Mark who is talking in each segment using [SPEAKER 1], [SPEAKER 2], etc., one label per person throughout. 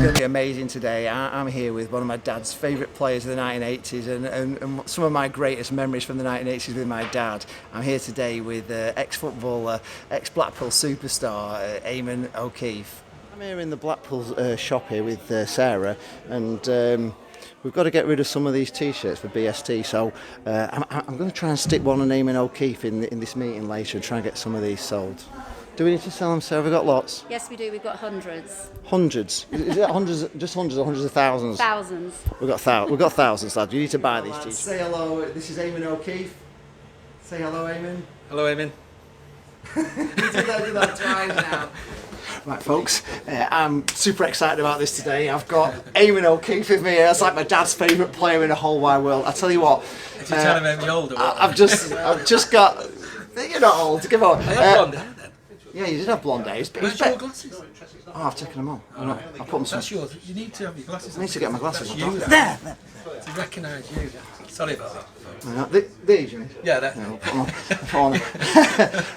[SPEAKER 1] going to be amazing today. I'm here with one of my dad's favourite players of the 1980s and some of my greatest memories from the 1980s with my dad. I'm here today with ex-footballer, ex-Blackpool superstar, Eamonn O'Keefe. I'm here in the Blackpool shop here with Sarah, and we've got to get rid of some of these t-shirts for BST, so I'm going to try and stick one on Eamonn O'Keefe in this meeting later and try and get some of these sold. Do we need to sell them, Sarah? Have we got lots?
[SPEAKER 2] Yes, we do. We've got hundreds.
[SPEAKER 1] Hundreds? Is it hundreds, just hundreds or hundreds of thousands?
[SPEAKER 2] Thousands.
[SPEAKER 1] We've got thousands, lads. You need to buy these t-shirts. Say hello. This is Eamonn O'Keefe. Say hello, Eamonn.
[SPEAKER 3] Hello, Eamonn.
[SPEAKER 1] You did that twice now. Right, folks, I'm super excited about this today. I've got Eamonn O'Keefe with me here. That's like my dad's favourite player in the whole wide world. I tell you what.
[SPEAKER 3] Did you tell him I'm older?
[SPEAKER 1] I've just got. You're not old. Give on.
[SPEAKER 3] I had blonde hair then.
[SPEAKER 1] Yeah, you did have blonde hair.
[SPEAKER 3] Where's your glasses?
[SPEAKER 1] Oh, I've taken them all. I'll put them.
[SPEAKER 3] That's yours. You need to have your glasses.
[SPEAKER 1] I need to get my glasses.
[SPEAKER 3] That's you.
[SPEAKER 1] There.
[SPEAKER 3] To recognise you. Sorry about that.
[SPEAKER 1] These, you mean?
[SPEAKER 3] Yeah, that.
[SPEAKER 1] No, put on.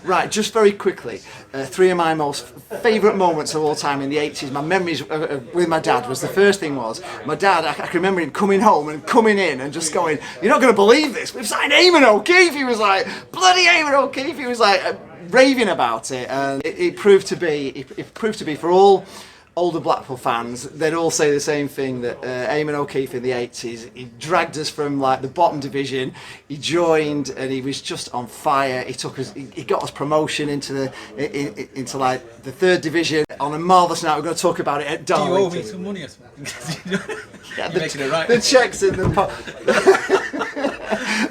[SPEAKER 1] Right, just very quickly, three of my most favourite moments of all time in the 80s, my memories with my dad was, the first thing was, my dad, I can remember him coming home and coming in and just going, "You're not going to believe this, we've signed Eamonn O'Keefe." He was like, bloody Eamonn O'Keefe, he was like raving about it, and it proved to be for all older Blackpool fans, they'd all say the same thing, that Eamonn O'Keefe in the 80s, he dragged us from like the bottom division, he joined and he was just on fire. He took us, he got us promotion into like the third division on a marvellous night. We're going to talk about it at Darlington.
[SPEAKER 3] Do you owe me some money or something?
[SPEAKER 1] Yeah,
[SPEAKER 3] You're making it right.
[SPEAKER 1] The cheques in the pot.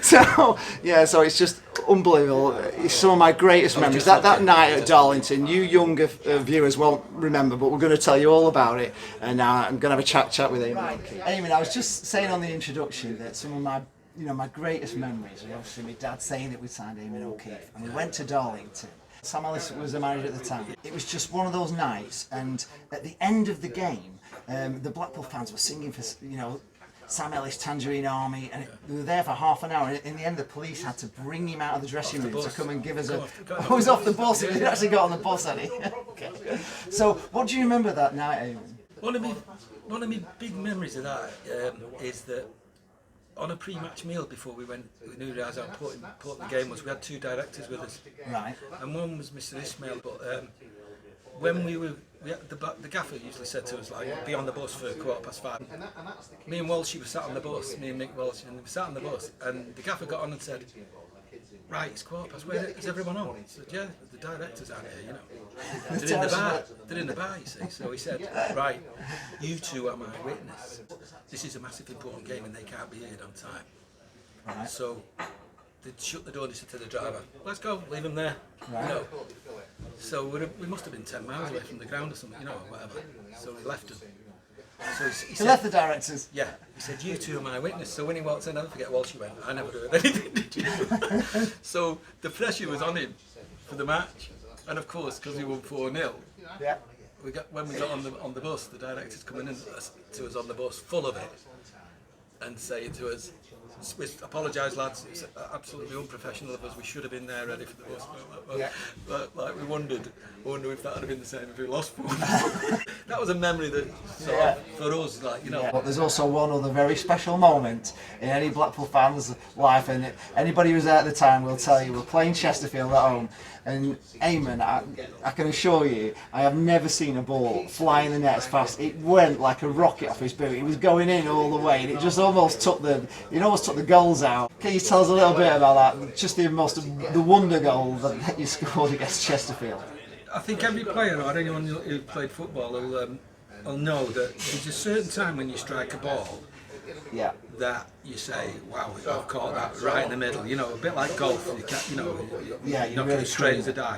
[SPEAKER 1] So it's just unbelievable. It's some of my greatest memories. That night at Darlington, you younger viewers won't remember, but we're going to tell you all about it. And I'm going to have a chat with Eamonn. Right. Eamonn, I was just saying on the introduction that some of my greatest memories are obviously my dad saying that we signed Eamonn O'Keefe, and we went to Darlington. Sam Ellis was the manager at the time. It was just one of those nights, and at the end of the game, the Blackpool fans were singing for Sam Ellis, Tangerine Army, and they were there for half an hour. In the end, the police had to bring him out of the dressing room to come and give us he was off the bus. He actually got on the bus, hadn't he? Okay. So, what do you remember that night, Eamonn?
[SPEAKER 3] One of my big memories of that is that on a pre-match meal before we knew how important the game was. We had two directors with us,
[SPEAKER 1] right?
[SPEAKER 3] And one was Mr. Ismail. But when the gaffer usually said to us, like, be on the bus for 5:15. Me and Walshy were sat on the bus, me and Mick Walsh, and we were sat on the bus, and the gaffer got on and said, "Right, it's 5:15. Where is everyone on?" He said, "Yeah, the directors aren't here, you know. They're in the bar. They're in the bar, you see." So he said, "Right, you two are my witness. This is a massive important game, and they can't be here on time."
[SPEAKER 1] Right.
[SPEAKER 3] So they shut the door and they said to the driver, "Let's go, leave them there."
[SPEAKER 1] Right.
[SPEAKER 3] You know. So we must have been 10 miles away from the ground or something, you know, or whatever. So we left them. So he said,
[SPEAKER 1] left the directors?
[SPEAKER 3] Yeah. He said, "You two are my witness." So when he walked in, I'll never forget, Walsh went, "I never heard anything, did you?" So the pressure was on him for the match. And of course, because we won 4-0,
[SPEAKER 1] yeah.
[SPEAKER 3] When we got on the bus, the directors coming in to us on the bus, full of it, and saying to us, "We apologise, lads, it's absolutely unprofessional of us, we should have been there ready for the bus." But like, we wonder if that would have been the same if we lost 4. That was a memory that for us, like, you know.
[SPEAKER 1] Yeah. But there's also one other very special moment in any Blackpool fan's life, and anybody who was there at the time will tell you, we're playing Chesterfield at home, and Eamonn, I can assure you, I have never seen a ball fly in the net as fast. It went like a rocket off his boot. It was going in all the way, and it just almost took the goals out. Can you tell us a little bit about that? Just the wonder goal that you scored against Chesterfield.
[SPEAKER 3] I think every player or anyone who played football will know that there's a certain time when you strike a ball that you say, "Wow, I've caught that right in the middle." You know, a bit like golf. You knock it straight as a die.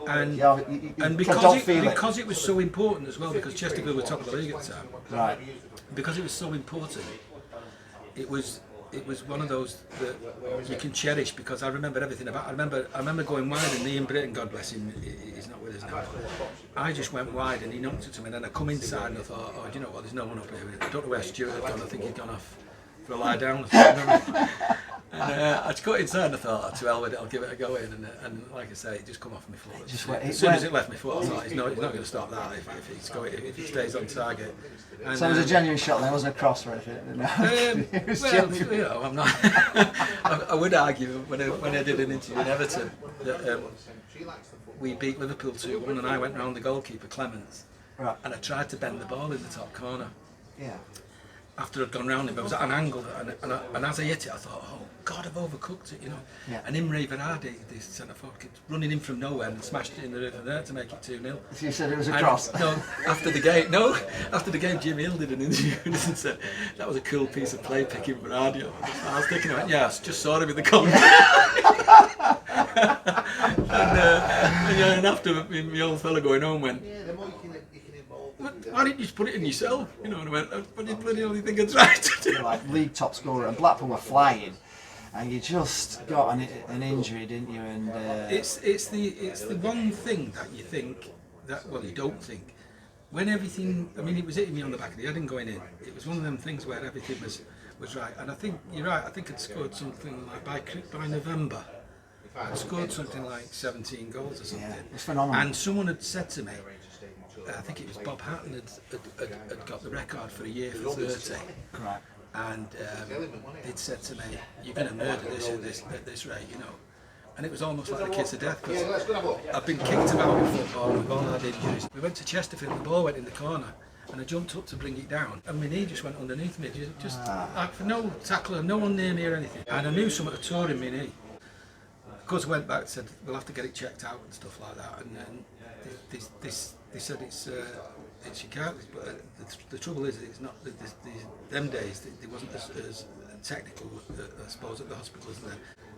[SPEAKER 3] And because it was so important as well, because Chesterfield were top of the league at the time.
[SPEAKER 1] Right.
[SPEAKER 3] Because it was so important, it was one of those that you can cherish, because I remember everything about it. I remember going wide, and Ian Britton, God bless him, he's not with us now. I just went wide and he knocked it to me, and then I come inside and I thought, "Oh, do you know what, there's no one up here." I don't know where Stuart had gone. I think he'd gone off for a lie down. And I just got inside and I thought, to hell with it, I'll give it a go in. And like I say, it just come off my foot. As soon as it left my foot, I thought, he's not going to stop that if he stays on target. And,
[SPEAKER 1] so it was a genuine shot, there wasn't a cross or anything? No. It was
[SPEAKER 3] well, you know, I'm not. I would argue when I did an interview in Everton that we beat Liverpool 2-1 and I went round the goalkeeper, Clements,
[SPEAKER 1] right.
[SPEAKER 3] and I tried to bend the ball in the top corner.
[SPEAKER 1] Yeah.
[SPEAKER 3] After I'd gone round him, I was at an angle, and as I hit it, I thought, oh God, I've overcooked it, you know.
[SPEAKER 1] Yeah.
[SPEAKER 3] And Imre Varadi, this centre forward, running in from nowhere and smashed it in the river there to make it 2-0.
[SPEAKER 1] So you said it was a cross?
[SPEAKER 3] After the game, Jim Hill did an interview and said that was a cool piece of play picking Varadi up. And I was thinking, yeah, I just saw him in the corner. and after my old fella going home went, why didn't you just put it in yourself? You know, and I went, what do you bloody hell think I tried to do?
[SPEAKER 1] You're like league top scorer, and Blackpool were flying, and you just got an injury, didn't you? And
[SPEAKER 3] it's the one thing that you think that, well, you don't think. When everything, I mean, it was hitting me on the back of the head and going in. It was one of them things where everything was right. And I think you're right. I think I'd scored something like by November. I'd scored something like 17 goals or something.
[SPEAKER 1] Yeah, it's phenomenal.
[SPEAKER 3] And someone had said to me, I think it was Bob Hatton had got the record for a year for 30.
[SPEAKER 1] Right.
[SPEAKER 3] And they'd said to me, you're going to murder this at this rate, you know. And it was almost like the kiss of death, because I've been kicked about in football, we've all had injuries. We went to Chesterfield, the ball went in the corner, and I jumped up to bring it down, and my knee just went underneath me, just like, for no tackler, no one near me or anything. And I knew someone had torn in my knee. Of course, I went back and said, we'll have to get it checked out and stuff like that. And then they said it's your cartilage, but the trouble is it's not. Them days it wasn't as technical, I suppose, at the hospitals.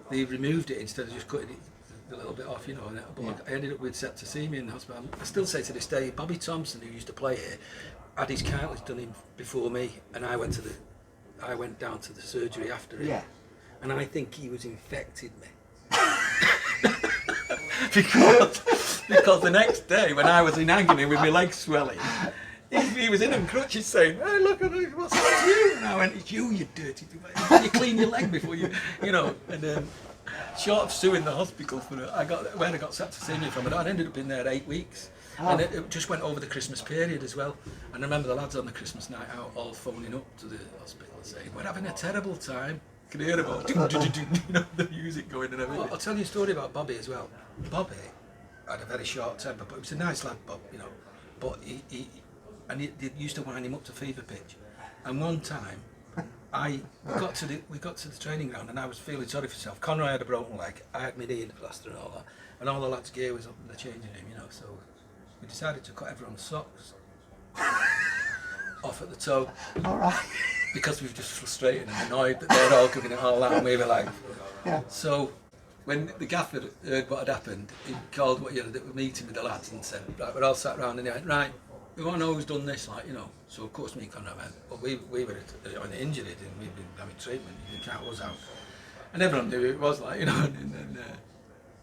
[SPEAKER 3] They removed it instead of just cutting it a little bit off, you know. But I ended up with septicemia in the hospital. I still say to this day, Bobby Thompson, who used to play here, had his cartilage done in before me, and I went down to the surgery after him.
[SPEAKER 1] Yeah.
[SPEAKER 3] And I think he was infected me. because the next day when I was in agony with my legs swelling, he was in crutches saying, hey, look at it, what's that to you? And I went, it's you dirty, you clean your leg before you know. And short of suing the hospital for it, I got septicemia from it. I ended up in there 8 weeks. And it just went over the Christmas period as well. And I remember the lads on the Christmas night out all phoning up to the hospital saying, we're having a terrible time. You can hear about you know, the music going and everything. I'll tell you a story about Bobby as well. Bobby had a very short temper, but he was a nice lad, Bob, you know. But he used to wind him up to fever pitch. And one time, we got to the training ground, and I was feeling sorry for myself. Conroy had a broken leg. I had my knee in the plaster and all that, and all the lads' gear was up in the changing room, you know. So we decided to cut everyone's socks off at the toe.
[SPEAKER 1] All right.
[SPEAKER 3] Because we were just frustrated and annoyed that they're all coming at all that, and we were like,
[SPEAKER 1] yeah.
[SPEAKER 3] So when the gaffer heard what had happened, he called the meeting with the lads and said, right, we're all sat round, and he went, right, we want to know who's done this, like, you know. So of course me and Conrad went, but we were on the injured and we'd been having treatment, you can count us out. And everyone knew who it was, like, you know, and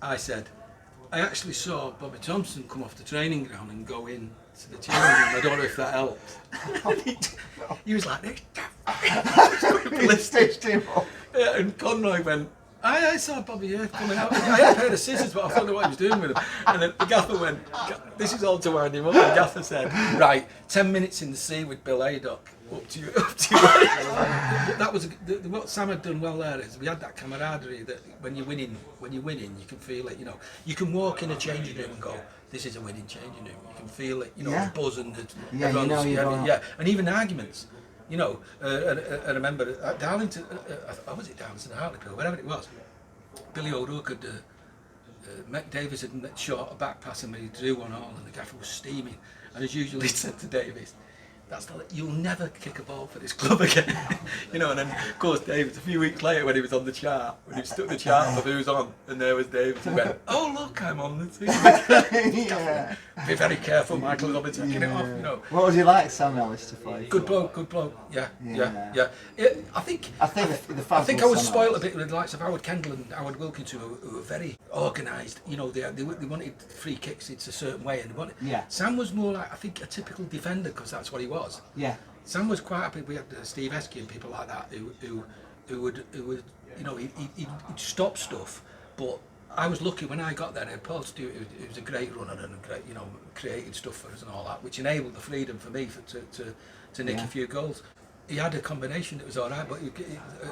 [SPEAKER 3] I said, I actually saw Bobby Thompson come off the training ground and go in to the changing room. I don't know if that helps. He was like,
[SPEAKER 1] He stitched him up.
[SPEAKER 3] Yeah, and Conroy went, I saw Bobby here coming out. I had a pair of scissors, but I don't know what he was doing with them. And then the gaffer went, this is all to wind him up. The gaffer said, right, 10 minutes in the sea with Bill Haydock. Up to you. That was what Sam had done well there is we had that camaraderie that when you're winning, you can feel it. You know, you can walk in a changing room and go, "This is a winning changing room." You can feel it. You know, the buzz and and even arguments. You know, I remember at Darlington, was it Darlington, Hartlepool, wherever it was. Billy O'Rourke had Mick Davis had shot a back pass and we drew 1-1, and the gaffer was steaming. And as usual, he said to Davis, you'll never kick a ball for this club again. You know, and then of course Davis, a few weeks later when he was on the chart, when he stuck the chart of who's on, and there was Davis, he went, oh look, I'm on the team. Yeah. Be very careful, Michael, I'll be taking it off, you know.
[SPEAKER 1] What was he like, Sam Ellis, to play?
[SPEAKER 3] Good bloke. Yeah. I think I was spoiled a bit with the likes of Howard Kendall and Howard Wilkinson, who were very organised. You know, they wanted free kicks, it's a certain way, and Sam was more like, I think, a typical defender, because that's what he was.
[SPEAKER 1] Yeah.
[SPEAKER 3] Sam was quite happy. We had Steve Esky and people like that who you know, he'd stop stuff, but I was lucky when I got there. Paul Stewart, he was a great runner and a great, you know, created stuff for us and all that, which enabled the freedom for me to nick a few goals. He had a combination that was all right, but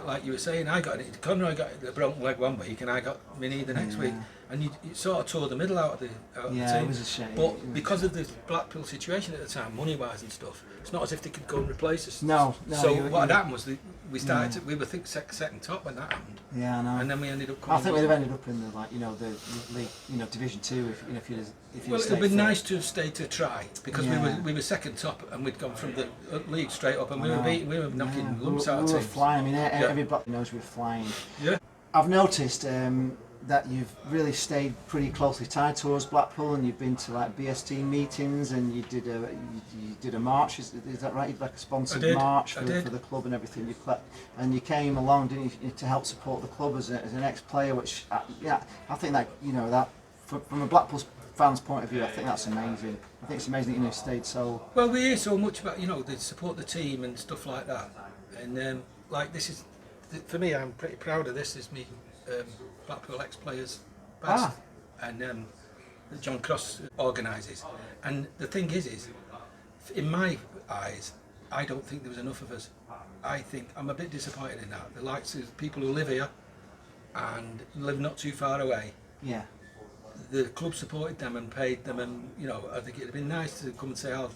[SPEAKER 3] like you were saying, I got it. Conroy got the broken leg one week, and I got my knee the next week, and you sort of tore the middle out of the team.
[SPEAKER 1] It was a shame.
[SPEAKER 3] But because of the Blackpool situation at the time, money-wise and stuff, it's not as if they could go and replace us.
[SPEAKER 1] No.
[SPEAKER 3] So what had happened was we started. We were second top when that happened.
[SPEAKER 1] Yeah, I know.
[SPEAKER 3] And then we ended up.
[SPEAKER 1] I think we'd have ended up in the the league, Division 2 if you'd
[SPEAKER 3] Well, it'd been nice to have stayed to try, because we were second top and we'd gone from the league straight up, and we were knocking lumps out of teams.
[SPEAKER 1] We were flying. I mean, every block knows we were flying.
[SPEAKER 3] Yeah.
[SPEAKER 1] I've noticed that you've really stayed pretty closely tied towards Blackpool, and you've been to like BST meetings, and you did a march. Is that right? You did like a sponsored march for the club and everything. You came along, didn't you, to help support the club as an ex-player, which I think that that from a Blackpool fan's point of view, I think that's amazing. I think it's amazing that you stayed so.
[SPEAKER 3] Well, we hear so much about they support the team and stuff like that, and like this is for me. I'm pretty proud of this. Is me. Blackpool ex-players badge, and that John Cross organises. And the thing is, in my eyes, I don't think there was enough of us. I think I'm a bit disappointed in that. The likes of people who live here and live not too far away.
[SPEAKER 1] Yeah.
[SPEAKER 3] The club supported them and paid them, and I think it'd been nice to come and say I'll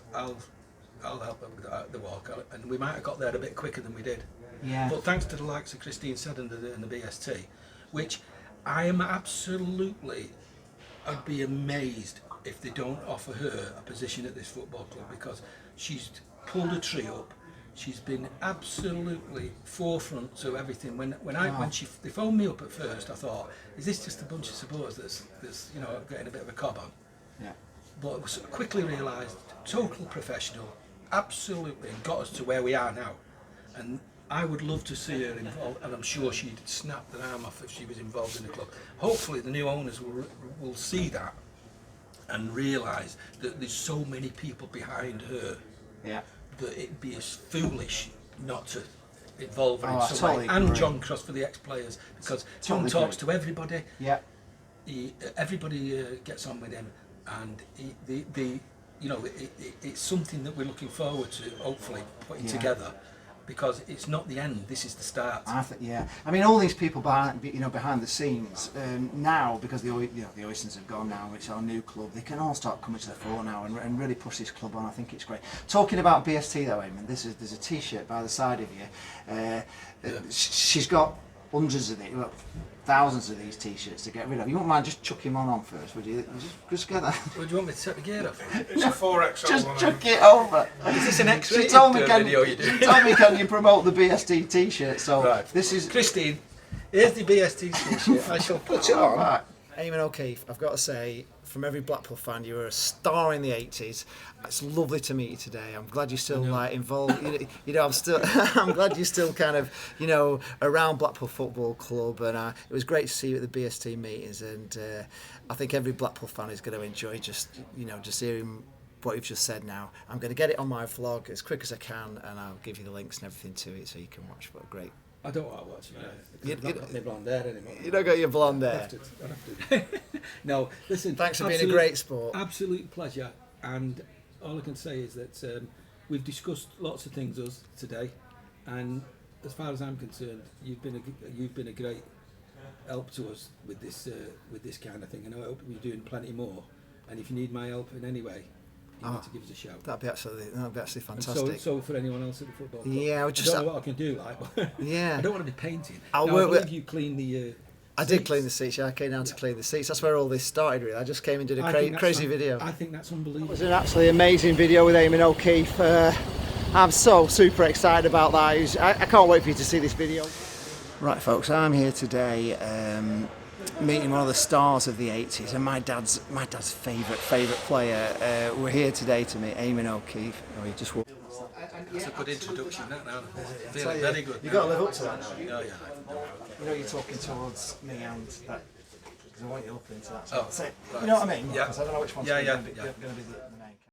[SPEAKER 3] help them with the walk, and we might have got there a bit quicker than we did.
[SPEAKER 1] Yeah.
[SPEAKER 3] But thanks to the likes of Christine Seddon and the BST, which I am absolutely, I'd be amazed if they don't offer her a position at this football club, because she's pulled a tree up. She's been absolutely forefront to everything. When they phoned me up at first, I thought, is this just a bunch of supporters that's getting a bit of a cob on?
[SPEAKER 1] Yeah.
[SPEAKER 3] But I quickly realised, total professional, absolutely, and got us to where we are now. And I would love to see her involved, and I'm sure she'd snap the arm off if she was involved in the club. Hopefully the new owners will see that and realise that there's so many people behind her that it'd be as foolish not to involve her in some way.
[SPEAKER 1] Totally
[SPEAKER 3] And John Cross for the ex-players, because John talks to everybody.
[SPEAKER 1] Yeah.
[SPEAKER 3] Everybody gets on with him, and it's something that we're looking forward to hopefully putting together. Because it's not the end, this is the start.
[SPEAKER 1] I think, I mean, all these people behind the scenes now, because the Oystons have gone now, it's our new club. They can all start coming to the fore now and really push this club on. I think it's great. Talking about BST though, Eamonn, there's a T-shirt by the side of you. She's got hundreds of these, thousands of these T-shirts to get rid of. You wouldn't mind just chucking one on first, would you? Just get that.
[SPEAKER 3] Well, do you want me to set the gear off?
[SPEAKER 2] It's a 4XL
[SPEAKER 1] Just
[SPEAKER 2] one.
[SPEAKER 1] chuck it over.
[SPEAKER 3] Is this an X-rated
[SPEAKER 1] video
[SPEAKER 3] you do?
[SPEAKER 1] She told me, can you promote the BST T-shirt? So
[SPEAKER 3] right.
[SPEAKER 1] This is
[SPEAKER 3] Christine. Here's the BST T-shirt. I shall put it on.
[SPEAKER 1] Right. Eamonn O'Keefe, I've got to say, from every Blackpool fan, you were a star in the 80s. It's lovely to meet you today. I'm glad you're still involved. I'm glad you're still kind of around Blackpool Football Club, and it was great to see you at the BST meetings. And I think every Blackpool fan is going to enjoy just hearing what you've just said now. I'm going to get it on my vlog as quick as I can, and I'll give you the links and everything to it so you can watch. But great.
[SPEAKER 3] I don't want to watch it. I've not got my blonde hair anymore.
[SPEAKER 1] You don't got your blonde hair.
[SPEAKER 3] I have to. No, listen.
[SPEAKER 1] Thanks for being a great sport.
[SPEAKER 3] Absolute pleasure. And all I can say is that we've discussed lots of things today, and as far as I'm concerned, you've been a great help to us with this kind of thing, and I hope you're doing plenty more. And if you need my help in any way, you need to give us a shout.
[SPEAKER 1] That'd be absolutely fantastic.
[SPEAKER 3] So for anyone else at the football club,
[SPEAKER 1] I
[SPEAKER 3] don't know what I can do. I don't want to be painting.
[SPEAKER 1] I
[SPEAKER 3] believe you clean the.
[SPEAKER 1] I did clean the seats. I came down to clean the seats. That's where all this started. Really, I just came and did a crazy video.
[SPEAKER 3] I think that's unbelievable.
[SPEAKER 1] It was an absolutely amazing video with Eamonn O'Keefe. I'm so super excited about that. I can't wait for you to see this video. Right, folks, I'm here today. Meeting one of the stars of the 80s, and my dad's favourite player. We're here today to meet Eamonn O'Keefe. He just walked.
[SPEAKER 3] That's a good introduction. That now, feeling very good.
[SPEAKER 1] You've got to live up to that now.
[SPEAKER 3] Yeah.
[SPEAKER 1] You're talking towards me and that, because I want you up into that.
[SPEAKER 3] Oh,
[SPEAKER 1] so,
[SPEAKER 3] right.
[SPEAKER 1] You know what I mean?
[SPEAKER 3] Yeah.
[SPEAKER 1] Because I don't know which one's going to be the